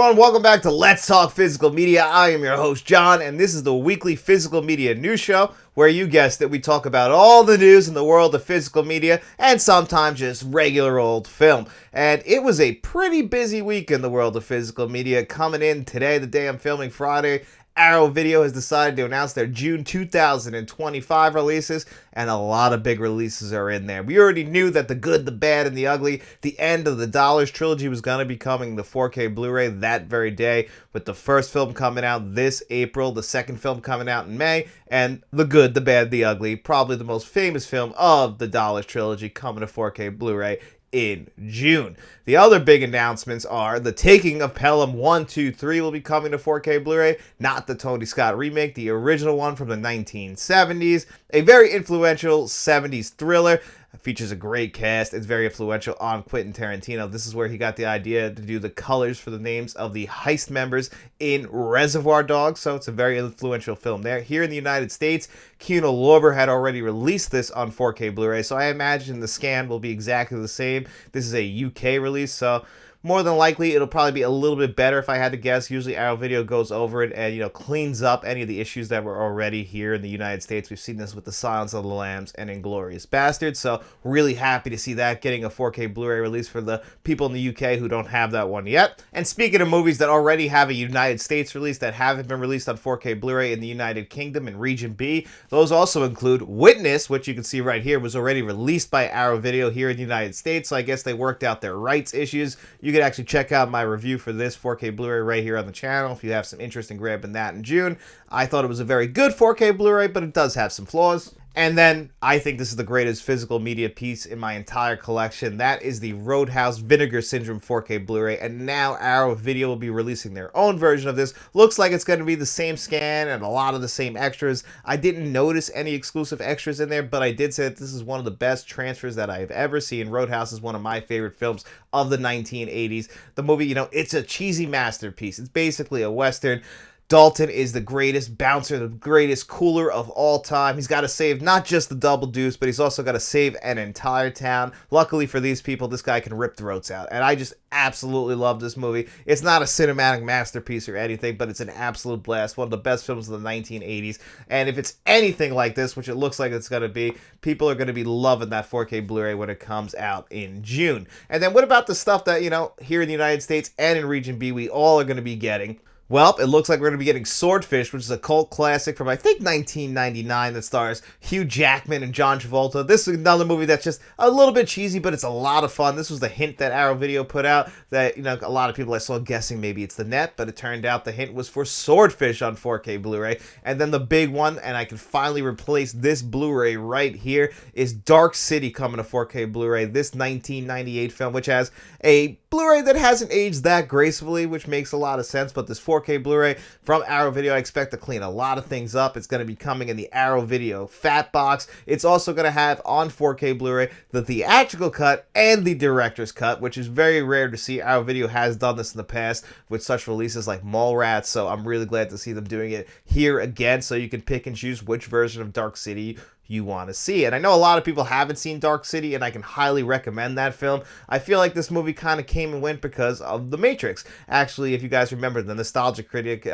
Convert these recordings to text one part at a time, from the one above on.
everyone, welcome back to Let's Talk Physical Media. I am your host, John, and this is the weekly physical media news show where you guessed it, we talk about all the news in the world of physical media and sometimes just regular old film. And it was a pretty busy week in the world of physical media. Coming in today, the day I'm filming, Friday, Arrow Video has decided to announce their June 2025 releases, and a lot of big releases are in there. We already knew that The Good, the Bad, and the Ugly, the end of the Dollars trilogy, was going to be coming to 4K Blu-ray that very day, with the first film coming out this April, the second film coming out in May, and The Good, the Bad, the Ugly, probably the most famous film of the Dollars trilogy, coming to 4K Blu-ray in June. The other big announcements are The Taking of Pelham 1, 2, 3 will be coming to 4K Blu-ray, not the Tony Scott remake, the original one from the 1970s. A very influential 70s thriller. Features a great cast. It's very influential on Quentin Tarantino. This is where he got the idea to do the colors for the names of the heist members in Reservoir Dogs, so it's a very influential film there. Here in the United States, Kino Lorber had already released this on 4K Blu-ray, so I imagine the scan will be exactly the same. This is a UK release, so more than likely, it'll probably be a little bit better if I had to guess. Usually, Arrow Video goes over it and, cleans up any of the issues that were already here in the United States. We've seen this with The Silence of the Lambs and Inglourious Basterds, so really happy to see that getting a 4K Blu-ray release for the people in the UK who don't have that one yet. And speaking of movies that already have a United States release that haven't been released on 4K Blu-ray in the United Kingdom and Region B, those also include Witness, which you can see right here was already released by Arrow Video here in the United States, so I guess they worked out their rights issues. You can actually check out my review for this 4K Blu-ray right here on the channel if you have some interest in grabbing that in June. I thought it was a very good 4K Blu-ray, but it does have some flaws. And then, I think this is the greatest physical media piece in my entire collection. That is the Roadhouse Vinegar Syndrome 4K Blu-ray. And now Arrow Video will be releasing their own version of this. Looks like it's going to be the same scan and a lot of the same extras. I didn't notice any exclusive extras in there, but I did say that this is one of the best transfers that I've ever seen. Roadhouse is one of my favorite films of the 1980s. The movie, it's a cheesy masterpiece. It's basically a Western. Dalton is the greatest bouncer, the greatest cooler of all time. He's got to save not just the Double Deuce, but he's also got to save an entire town. Luckily for these people, this guy can rip throats out. And I just absolutely love this movie. It's not a cinematic masterpiece or anything, but it's an absolute blast. One of the best films of the 1980s. And if it's anything like this, which it looks like it's going to be, people are going to be loving that 4K Blu-ray when it comes out in June. And then what about the stuff that, here in the United States and in Region B, we all are going to be getting? Well, it looks like we're going to be getting Swordfish, which is a cult classic from, I think, 1999 that stars Hugh Jackman and John Travolta. This is another movie that's just a little bit cheesy, but it's a lot of fun. This was the hint that Arrow Video put out that, a lot of people I saw guessing maybe it's The Net, but it turned out the hint was for Swordfish on 4K Blu-ray. And then the big one, and I can finally replace this Blu-ray right here, is Dark City coming to 4K Blu-ray. This 1998 film, which has a Blu-ray that hasn't aged that gracefully, which makes a lot of sense, but this 4K Blu-ray from Arrow Video, I expect to clean a lot of things up. It's going to be coming in the Arrow Video Fat Box. It's also going to have on 4K Blu-ray the theatrical cut and the director's cut, which is very rare to see. Arrow Video has done this in the past with such releases like Mallrats, so I'm really glad to see them doing it here again, so you can pick and choose which version of Dark City you want to see. And I know a lot of people haven't seen Dark City, and I can highly recommend that film. I feel like this movie kind of came and went because of The Matrix. Actually, if you guys remember, the Nostalgia Critic,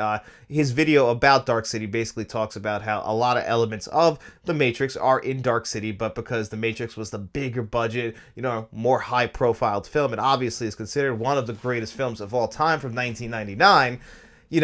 his video about Dark City basically talks about how a lot of elements of The Matrix are in Dark City, but because The Matrix was the bigger budget, more high-profiled film, and obviously is considered one of the greatest films of all time from 1999,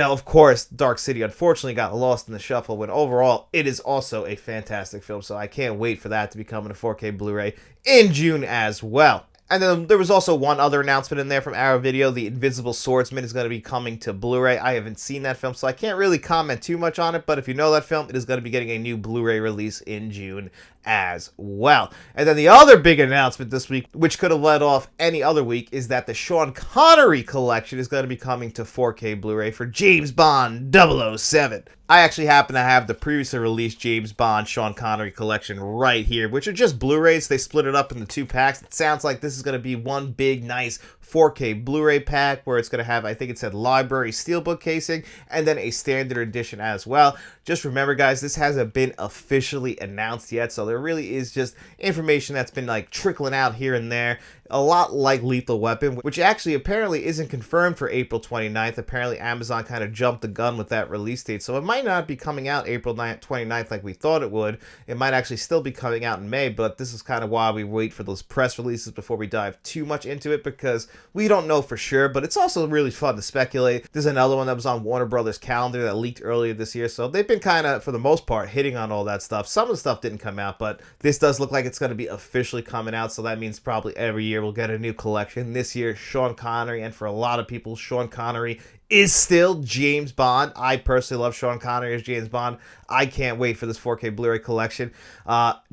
of course, Dark City unfortunately got lost in the shuffle when overall it is also a fantastic film, so I can't wait for that to be coming to 4K Blu-ray in June as well. And then there was also one other announcement in there from Arrow Video. The Invisible Swordsman is going to be coming to Blu-ray. I haven't seen that film, so I can't really comment too much on it, but if you know that film, it is going to be getting a new Blu-ray release in June as well. And then the other big announcement this week, which could have led off any other week, is that the Sean Connery collection is going to be coming to 4K Blu-ray for James Bond 007. I actually happen to have the previously released James Bond Sean Connery collection right here, which are just Blu-rays. They split it up into 2 packs. It sounds like this is going to be one big, nice 4K Blu-ray pack where it's going to have, I think it said library steelbook casing, and then a standard edition as well. Just remember, guys, this hasn't been officially announced yet, so there really is just information that's been trickling out here and there. a lot like Lethal Weapon, which actually apparently isn't confirmed for April 29th. Apparently Amazon kind of jumped the gun with that release date, so it might not be coming out April 29th like we thought it would. It might actually still be coming out in May, but this is kind of why we wait for those press releases before we dive too much into it, because we don't know for sure, but it's also really fun to speculate. There's another one that was on Warner Brothers calendar that leaked earlier this year, so they've been kind of, for the most part, hitting on all that stuff. Some of the stuff didn't come out, but this does look like it's going to be officially coming out, so that means probably every year we'll get a new collection. This year, Sean Connery, and for a lot of people, Sean Connery is still James Bond. I personally love Sean Connery as James Bond. I can't wait for this 4K Blu-ray collection.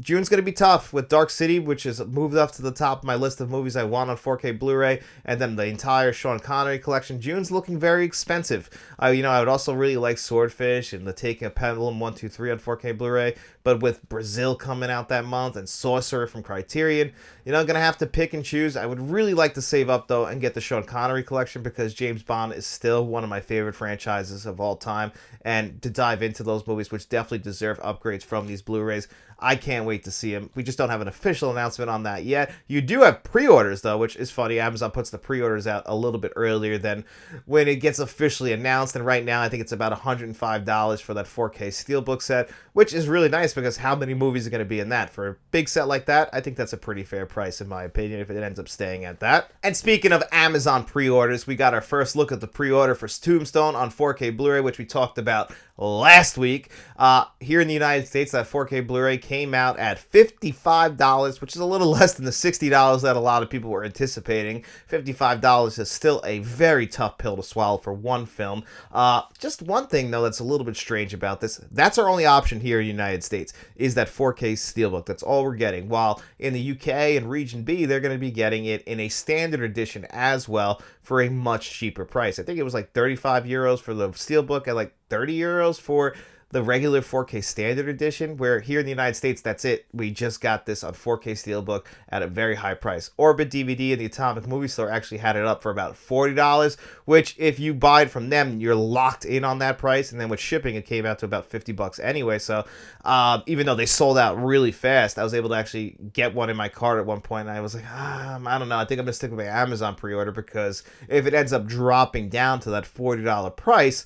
June's going to be tough with Dark City, which is moved up to the top of my list of movies I want on 4K Blu-ray, and then the entire Sean Connery collection. June's looking very expensive. I would also really like Swordfish and The Taking of Pendulum 1, 2, 3 on 4K Blu-ray, but with Brazil coming out that month and Sorcerer from Criterion, I'm going to have to pick and choose. I would really like to save up, though, and get the Sean Connery collection, because James Bond is still one of my favorite franchises of all time, and to dive into those movies, which definitely deserve upgrades from these Blu-rays. I can't wait to see them. We just don't have an official announcement on that yet. You do have pre-orders, though, which is funny. Amazon puts the pre-orders out a little bit earlier than when it gets officially announced, and right now I think it's about $105 for that 4K Steelbook set, which is really nice, because how many movies are going to be in that? For a big set like that, I think that's a pretty fair price, in my opinion, if it ends up staying at that. And speaking of Amazon pre-orders, we got our first look at the pre-order for Tombstone on 4K Blu-ray, which we talked about last week. Here in the United States, that 4K Blu-ray came out at $55, which is a little less than the $60 that a lot of people were anticipating. $55 is still a very tough pill to swallow for one film. Just one thing, though, that's a little bit strange about this. That's our only option here in the United States, is that 4K Steelbook. That's all we're getting. While in the UK and Region B, they're going to be getting it in a standard edition as well for a much cheaper price. I think it was like 35 euros for the Steelbook and like 30 euros for the regular 4K standard edition, where here in the United States, that's it. We just got this on 4K Steelbook at a very high price. Orbit DVD and the Atomic Movie Store actually had it up for about $40, which if you buy it from them, you're locked in on that price. And then with shipping, it came out to about $50 anyway. So even though they sold out really fast, I was able to actually get one in my cart at one point. And I was like, I don't know. I think I'm going to stick with my Amazon pre-order, because if it ends up dropping down to that $40 price,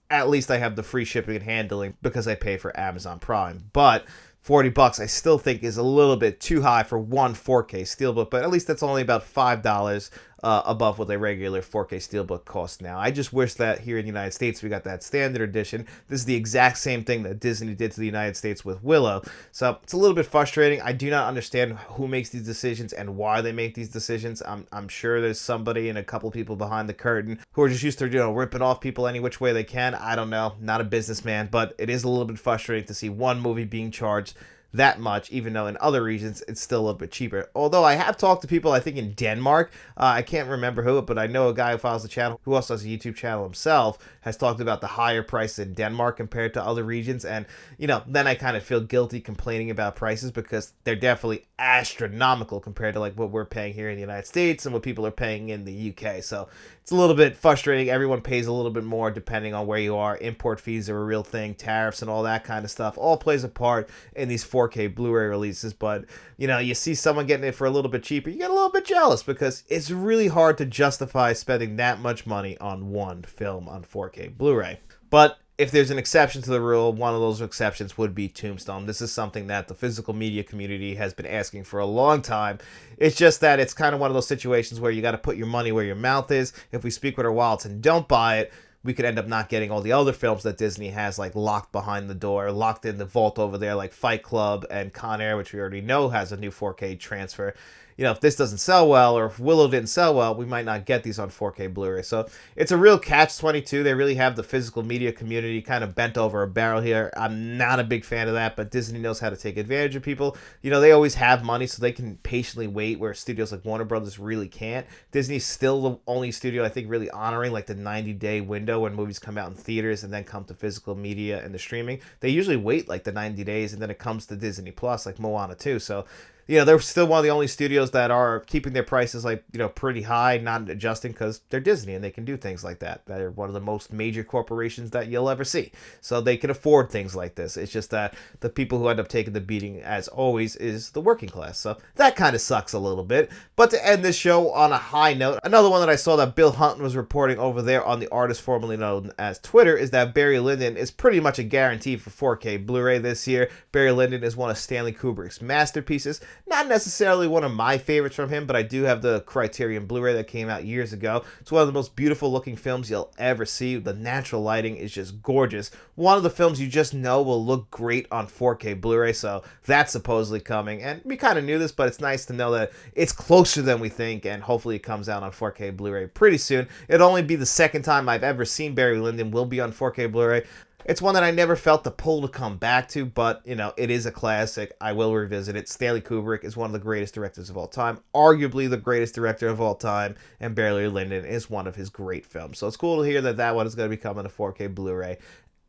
at least I have the free shipping and handling because I pay for Amazon Prime. But $40 I still think is a little bit too high for one 4K Steelbook, but at least that's only about $5 above what a regular 4K Steelbook costs now. I just wish that here in the United States we got that standard edition. This is the exact same thing that Disney did to the United States with Willow. So it's a little bit frustrating. I do not understand who makes these decisions and why they make these decisions. I'm sure there's somebody and a couple people behind the curtain who are just used to ripping off people any which way they can. I don't know. Not a businessman, but it is a little bit frustrating to see one movie being charged that much, even though in other regions it's still a little bit cheaper. Although I have talked to people, I think in Denmark, I can't remember who, but I know a guy who follows the channel, who also has a YouTube channel himself, has talked about the higher price in Denmark compared to other regions. And then I kind of feel guilty complaining about prices, because they're definitely astronomical compared to like what we're paying here in the United States and what people are paying in the UK. So it's a little bit frustrating. Everyone pays a little bit more depending on where you are. Import fees are a real thing. Tariffs and all that kind of stuff all plays a part in these 4K Blu-ray releases. But, you see someone getting it for a little bit cheaper, you get a little bit jealous, because it's really hard to justify spending that much money on one film on 4K Blu-ray. But if there's an exception to the rule, one of those exceptions would be Tombstone. This is something that the physical media community has been asking for a long time. It's just that it's kind of one of those situations where you got to put your money where your mouth is. If we speak with our wallets and don't buy it, we could end up not getting all the other films that Disney has like locked behind the door, locked in the vault over there, like Fight Club and Con Air, which we already know has a new 4K transfer. If this doesn't sell well, or if Willow didn't sell well, we might not get these on 4K Blu-ray. So it's a real catch-22. They really have the physical media community kind of bent over a barrel here. I'm not a big fan of that, but Disney knows how to take advantage of people. They always have money, so they can patiently wait, where studios like Warner Brothers really can't. Disney's still the only studio, I think, really honoring like the 90-day window when movies come out in theaters and then come to physical media and the streaming. They usually wait like the 90 days, and then it comes to Disney Plus, like Moana 2. So they're still one of the only studios that are keeping their prices like, pretty high, not adjusting, because they're Disney and they can do things like that. They're one of the most major corporations that you'll ever see. So they can afford things like this. It's just that the people who end up taking the beating, as always, is the working class. So that kind of sucks a little bit. But to end this show on a high note, another one that I saw that Bill Hunton was reporting over there on the artist formerly known as Twitter is that Barry Lyndon is pretty much a guarantee for 4K Blu-ray this year. Barry Lyndon is one of Stanley Kubrick's masterpieces. Not necessarily one of my favorites from him, but I do have the Criterion Blu-ray that came out years ago. It's one of the most beautiful looking films you'll ever see. The natural lighting is just gorgeous. One of the films you just know will look great on 4K Blu-ray, so that's supposedly coming. And we kind of knew this, but it's nice to know that it's closer than we think, and hopefully it comes out on 4K Blu-ray pretty soon. It'll only be the second time I've ever seen Barry Lyndon will be on 4K Blu-ray. It's one that I never felt the pull to come back to, but, it is a classic. I will revisit it. Stanley Kubrick is one of the greatest directors of all time, arguably the greatest director of all time, and Barry Lyndon is one of his great films. So it's cool to hear that one is going to be coming to 4K Blu-ray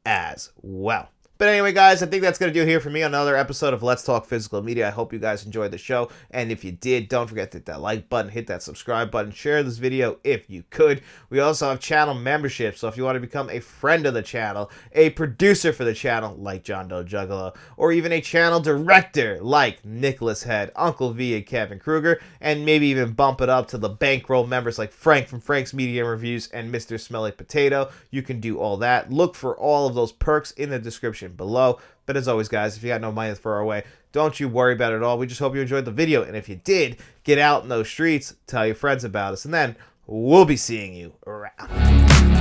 as well. But anyway, guys, I think that's going to do it here for me on another episode of Let's Talk Physical Media. I hope you guys enjoyed the show. And if you did, don't forget to hit that like button, hit that subscribe button, share this video if you could. We also have channel membership. So if you want to become a friend of the channel, a producer for the channel like John Doe Juggalo, or even a channel director like Nicholas Head, Uncle V, and Kevin Kruger, and maybe even bump it up to the bankroll members like Frank from Frank's Media Reviews and Mr. Smelly Potato, you can do all that. Look for all of those perks in the description below. But as always, guys, if you got no money to throw away, don't you worry about it at all. We just hope you enjoyed the video, and if you did, get out in those streets, tell your friends about us, and then we'll be seeing you around.